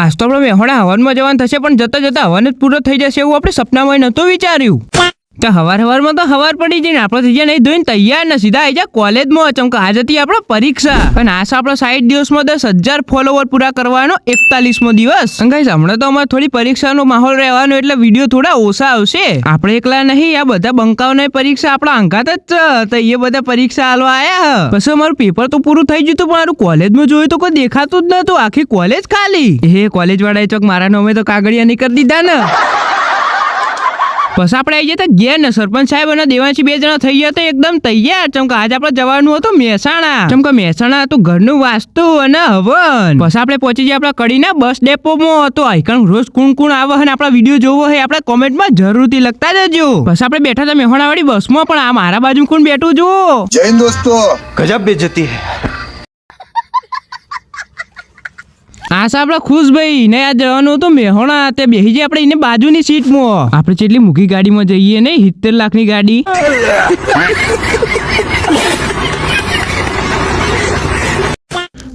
આજ તો આપણે મેહોણા હવનમાં જવાનું થશે, પણ જતા જતા હવન જ પૂરો થઈ જશે એવું આપણે સપનામાં નહોતું વિચાર્યું. તો હવારમાં તો હવાર પડી જઈને આપણે થઈ જાય નહીં ધોઈને તૈયાર ને સીધા આવી જાય કોલેજમાં. ચમકે આજ હતી આપણે પરીક્ષા અને આ આપણા 60 દિવસમાં 10,000 ફોલોવર પૂરા કરવાનો 41મો દિવસ. ગાઈસ હમણાં તો અમારે થોડી પરીક્ષાનો માહોલ રહેવાનો એટલે વિડીયો થોડા ઓછા આવશે. આપણે એકલા નહીં, આ બધા બંકાઓની પરીક્ષા આપણા અંગાત જ છે, તો એ બધા પરીક્ષા આલવા આયા. પછી અમારું પેપર તો પૂરું થઈ ગયું, પણ મારું કોલેજમાં જોયું તો કોઈ દેખાતું જ નતું, આખી કોલેજ ખાલી. એ કોલેજ વાળાએ ચોક મારા નામે તો કાગળિયા નહીં કરી દીધા ને. પછી આપણે આવી જતા ઘેર ને સરપંચ સાહેબ અને દેવાંશી 2 જણા થઈ ગયા તો એકદમ તૈયાર. ચમકે આજે આપણે જવાનું હતું મહેસાણા. ચમકે મહેસાણા હતું ઘરનું વાસ્તુ અને હવન. પછી આપણે પહોંચી ગયા આપણા કડીના બસ ડેપોમાં. તો આઈકણ રોજ કોણ આવે અને આપણા વિડીયો જોવો હોય આપણે કોમેન્ટમાં જરૂરથી લખતા જજો. પછી આપણે બેઠા હતા મહેસાણા વાળી બસમાં, પણ આ મારા બાજુ કોણ બેઠું જુઓ. જય હિન્દ દોસ્તો. ગજબ બેઇज्जती है. આ આપડે ખુશભાઈ ને આ જવાનું હતું મહેસાણા. તે બેસી જાય આપણે એને બાજુની સીટમાં. આપણે જેટલી મૂકી ગાડીમાં જઈએ નહીં, 70 લાખની ગાડી.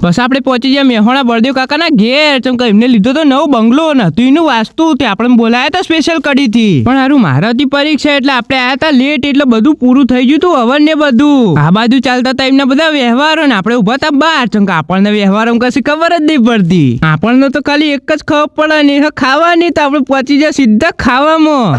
બસ આપણે પહોંચી ગયા મહેસાણા બળદેવ કાકાના ઘેર. ચમકે એમને લીધો તો નવો બંગલો નતું એનું વાસ્તુ, તે આપણે બોલાયા હતા સ્પેશિયલ કડીથી. પણ હારું મારા હતી પરીક્ષા એટલે આપણે આયા હતા લેટ, એટલે બધું પૂરું થઈ ગયું હતું હવન ને બધું. આ બાજુ ચાલતા હતા એમના બધા વ્યવહારો ને આપણે ઉભા હતા બહાર. ચમકે આપણને વ્યવહારો કશી ખબર જ નહીં પડતી. આપણને તો ખાલી એક જ ખબર પડે ને ખાવાની, તો આપણે પહોંચી જાય સીધા ખાવામાં.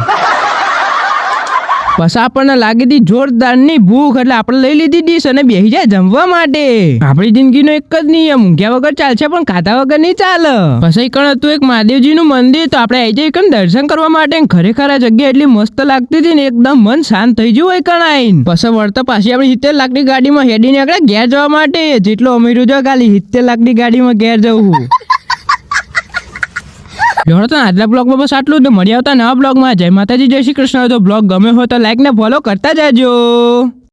પછી આપણને લાગી હતી જોરદારની ભૂખ, એટલે આપણે લઈ લીધી ડીશ અને બેસી જાય જમવા માટે. આપણી જિંદગીનો એક જ નિયમ, ઊંઘ્યા વગર ચાલશે પણ ખાધા વગર નહીં ચાલે. પછી કણ હતું એક મહાદેવજીનું મંદિર, તો આપણે આવી જાય કણ દર્શન કરવા માટે. ખરેખર આ જગ્યા એટલી મસ્ત લાગતી હતી ને એકદમ મન શાંત થઈ ગયું હોય કણ આઈને. પછી વળતા પાછી આપણે 70 લાખની ગાડીમાં હેડીને આપણે ઘેર જવા માટે. જેટલો અમીરો જો ખાલી 70 લાખની ગાડીમાં ઘેર જવું. આજના બ્લોગમાં બસ આટલું જ. મળી આવતા નવા બ્લોગમાં. જય માતાજી, જય શ્રી કૃષ્ણ. તો બ્લોગ ગમે હોય તો લાઈક ને ફોલો કરતા જાજો.